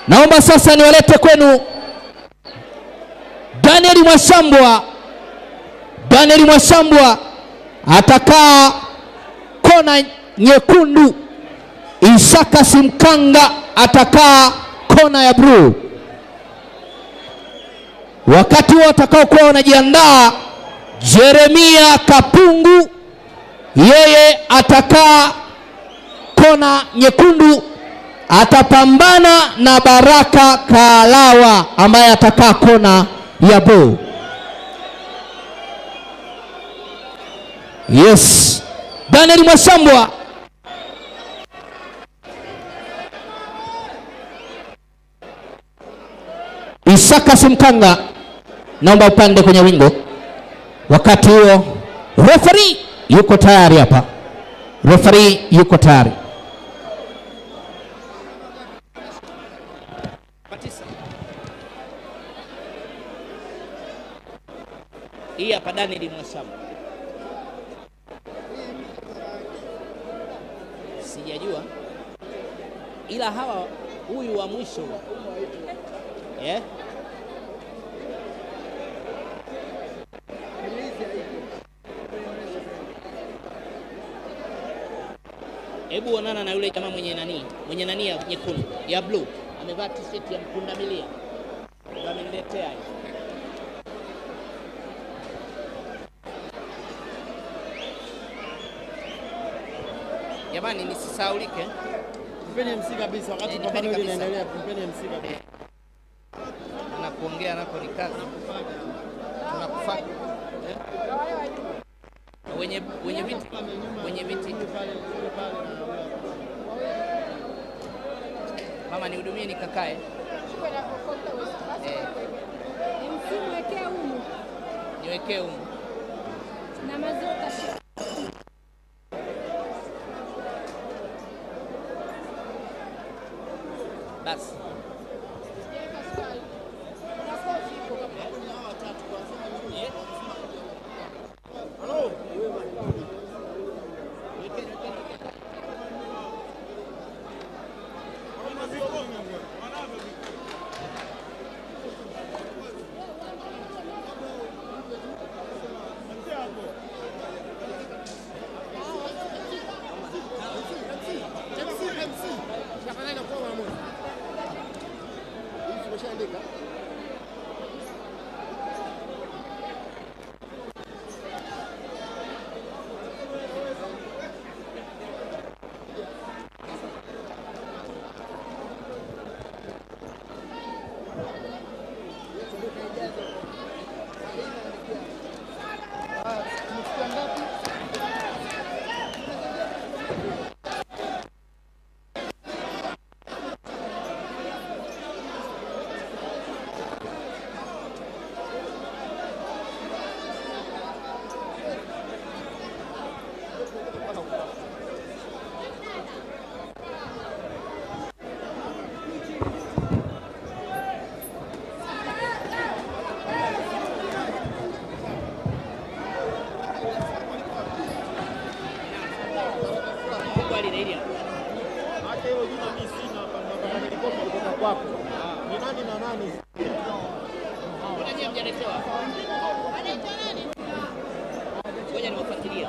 Naomba sasa niwalete kwenu Daniel Mwashambwa. Daniel Mwashambwa atakaa kona nyekundu. Isaka Simkanga atakaa kona ya blue. Wakati huo atakao kuwa wanajiandaa, Jeremia Kapungu yeye atakaa kona nyekundu, atapambana na Baraka Kalawa ambaye atakaa kona ya blue. Yes, Daniel Mwashambwa. Isaka Simkanga, naomba upande kwenye wingo. Wakati huo referee yuko tayari hapa. Referee yuko tayari. Hii hapa Daniel Mwashambwa. Sijajua. Ila hawa huyu wa mwisho. Yeah. Hebu onana na yule jamaa mwenye nani ya nyekundu, ya blue. Amevaa t-shirt ya Mpundamilia. Wameniletea hii. Jamani nisisaulike. Mpeni MC kabisa wakati pambano hili linaendelea, mpeni MC kabisa. Na kuongea nako ni kazi. Tunakufuata. Wenye viti. Mama nihudumie nikakae. Niwekee humu. Niwekee humu. Na mazoka. Basi. Ni nani na nani? Unajua mjaletewa. Anaitwa nani? Ngoja niwafuatilie.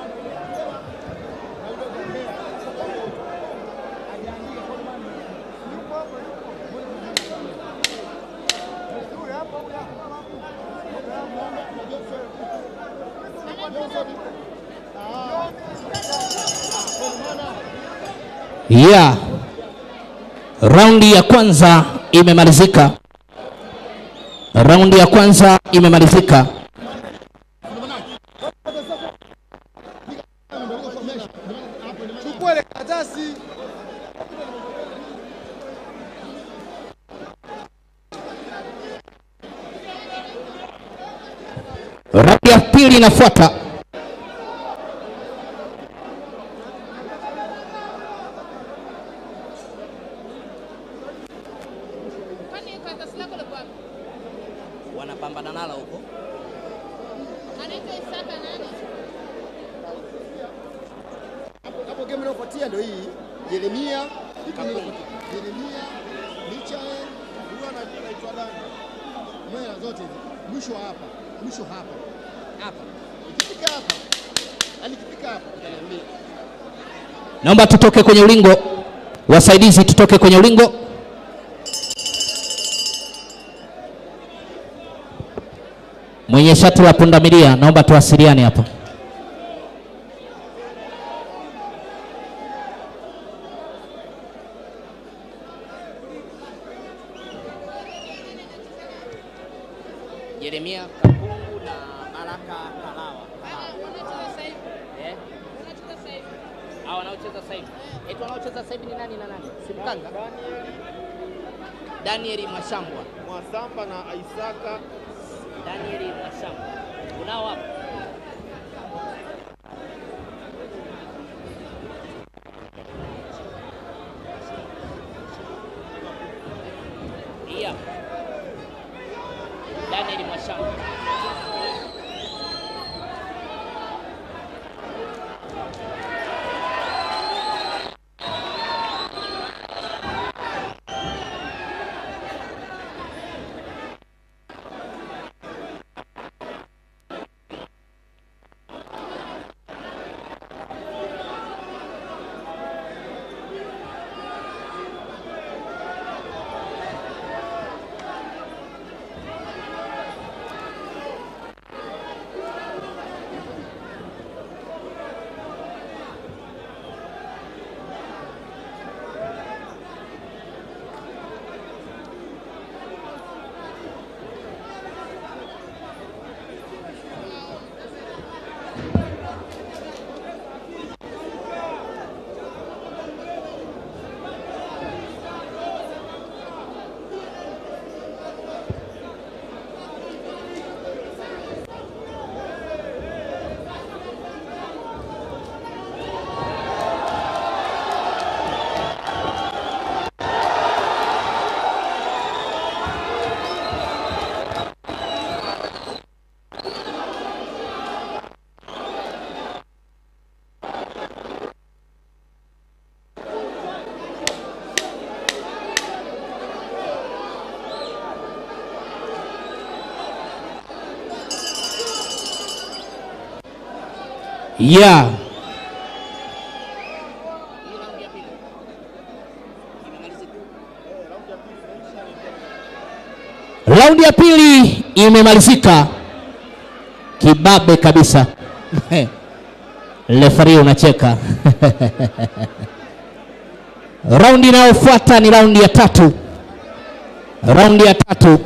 Yeah. Raundi ya kwanza imemalizika. Raundi ya kwanza imemalizika. Chukua ile karatasi. Raundi ya pili inafuata. Wanapambana nalo huko. Anaitwa Isaka nani? Hapo game inayofuatia ndio hii. Jeremia, Michael, zote hizi. Mwisho hapa. Mwisho hapa. Hapa. Ikifika hapa. Alikifika hapa utaniambia. Naomba tutoke kwenye ulingo. Wasaidizi tutoke kwenye ulingo. Mwenye shati la pundamilia naomba tuwasiliane hapa. Jeremia Kapungu na Baraka Kalawa. Wanacheza sasa hivi. Eh? Wanacheza sasa hivi. Wanaocheza sasa hivi. Eti wanaocheza sasa hivi ni nani na nani? Simkanga. Daniel Mwashambwa. Mwasamba na Isaka. Daniel Mwashambwa. Unao hapa? Iya. Daniel Mwashambwa. Yeah. Raundi ya pili imemalizika. Kibabe kabisa. Referee unacheka. Raundi inayofuata ni raundi ya tatu. Raundi ya tatu.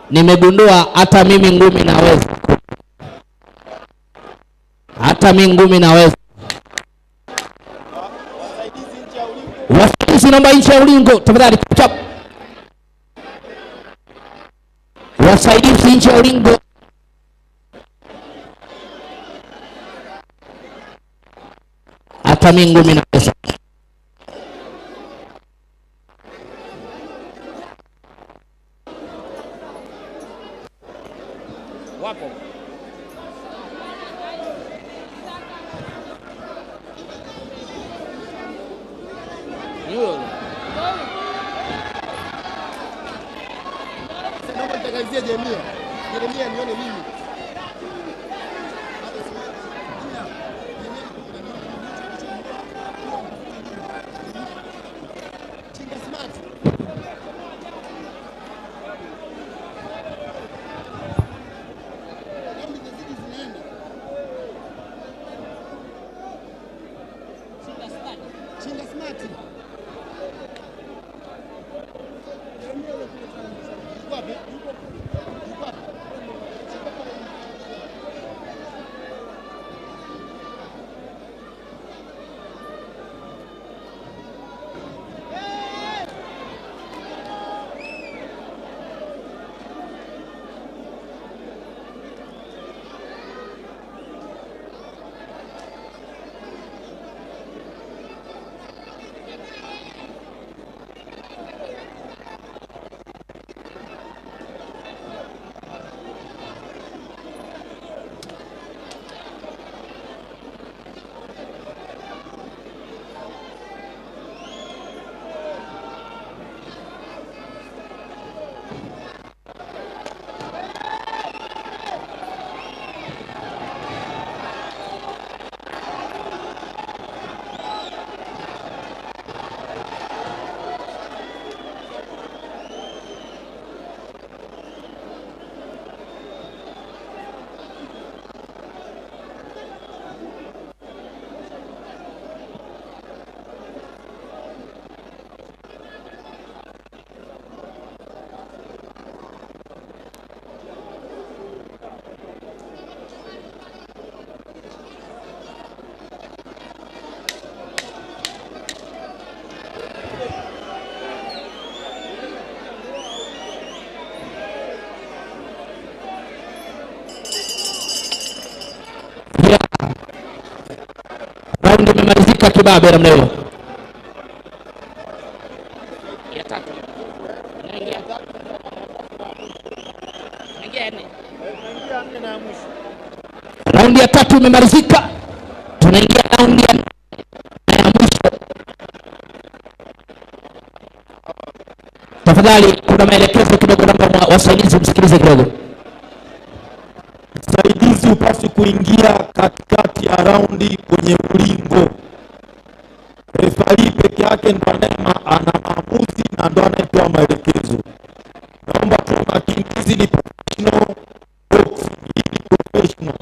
Nimegundua hata mimi ngumi naweza. Hata mimi ngumi naweza. Wasaidizi naomba nje ya ulingo tafadhali. Wasaidizi nje ya ulingo. Hata mimi ngumi naweza. Wapo. Yule. Naomba nitangalizie Jeremia. Jeremia nione mimi. Chinga smart. Chinga smart. Wapi? Yuko wapi? Raundi imemalizika kibabe namna hiyo. Ya tatu. Naingia. Naingia nne. Naingia nne na ya mwisho. Raundi ya tatu imemalizika. Tunaingia raundi ya mwisho. Tafadhali kuna maelekezo kidogo, naomba wasaidizi msikilize kidogo. Msaidizi upasi kuingia katikati ya raundi kwenye ulingo. Refari peke yake ndo ana maamuzi na ndo anayetoa maelekezo. Naomba tumakinizi ni professional boxing, ni professional.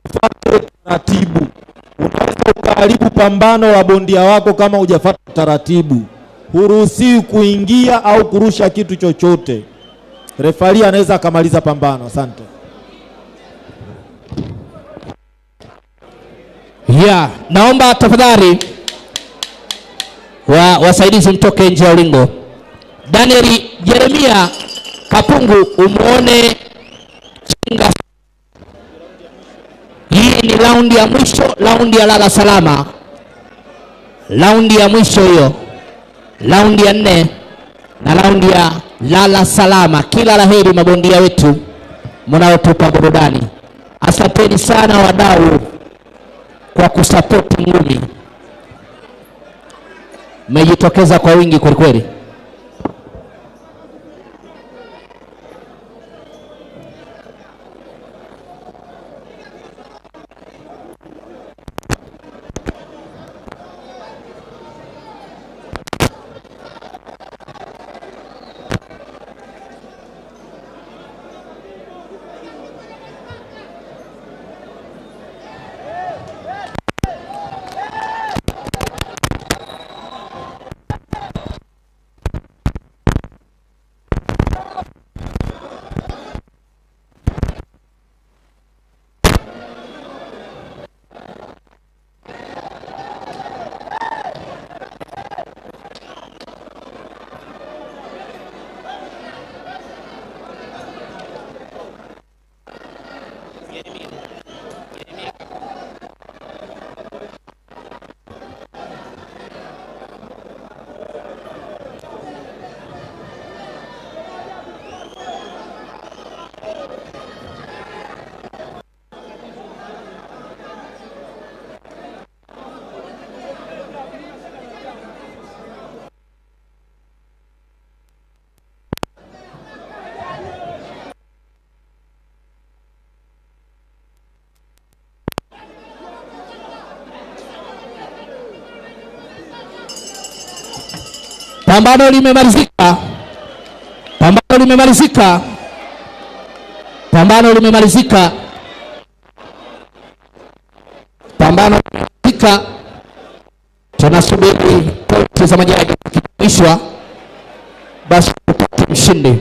Tufuate taratibu. Unaweza ukaharibu pambano wa bondia wako kama hujafuata taratibu. Huruhusiwi kuingia au kurusha kitu chochote. Refari anaweza akamaliza pambano. Asante. Naomba tafadhali wasaidizi mtoke nje ya ulingo. Daniel Jeremia Kapungu umuone chinga. Hii ni raundi ya mwisho, raundi ya lala salama. Raundi ya mwisho hiyo. Raundi ya 4 na raundi ya lala salama. Kila laheri mabondia wetu mnaotupa burudani. Asanteni sana wadau kwa kusapoti ngumi. Mmejitokeza kwa wingi kweli kweli. Pambano limemalizika. Pambano limemalizika. Pambano limemalizika. Pambano limemalizika. Tunasubiri kote za majaji kuishwa, basi tupate mshindi.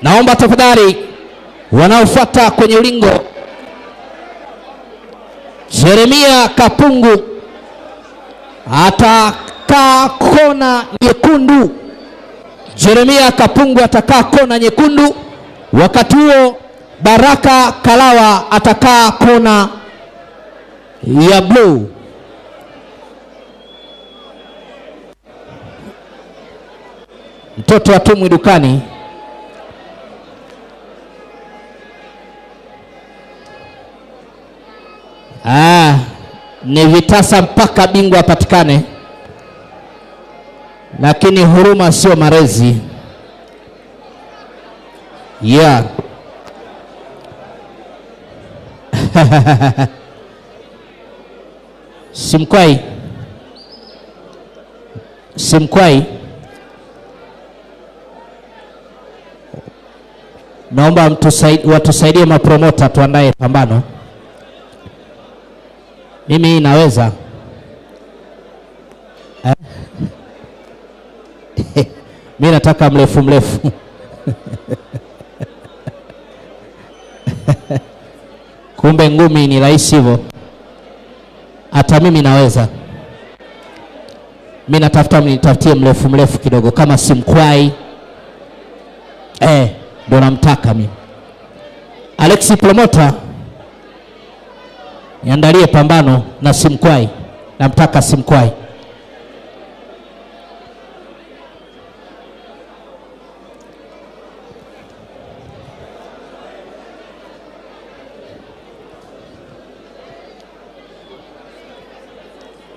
Naomba tafadhali wanaofuata kwenye ulingo, Jeremia Kapungu atakaa kona nyekundu. Jeremia Kapungu atakaa kona nyekundu. Wakati huo Baraka Kalawa atakaa kona ya blue. Mtoto atumwi dukani. Ni vitasa mpaka bingwa apatikane, lakini huruma sio malezi. Simkwai, naomba watusaidie mapromota tuandae pambano. Mimi naweza mimi nataka mrefu kumbe ngumi ni rahisi hivyo. Hata mimi naweza. Mimi nitafutie mrefu kidogo kama Simkwai. Ndio namtaka mimi. Alexi Promoter, Niandalie pambano na Simkwai. Namtaka Simkwai.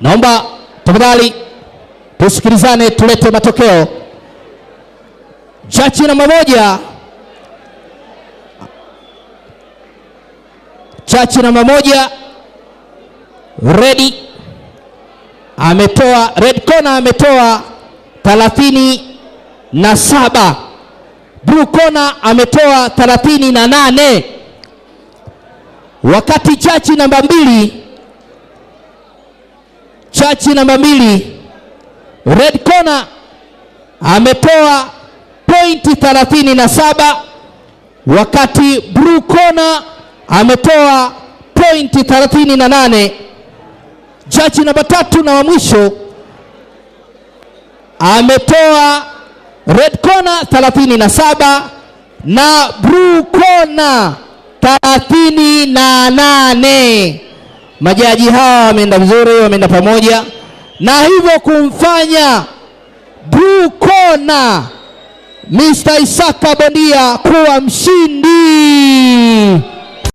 Naomba tafadhali tusikilizane, tulete matokeo. Jaji namba 1, jaji namba 1 Red ametoa, red corner ametoa 37, blue corner ametoa 38, wakati jaji namba 2, jaji namba 2 red corner ametoa pointi 37, wakati blue corner ametoa pointi 38. Jaji namba 3 na wa mwisho ametoa red corner 37 na blue corner 38. Majaji hawa wameenda vizuri, wameenda pamoja na hivyo kumfanya blue corner Mr. Isaka Bondia kuwa mshindi.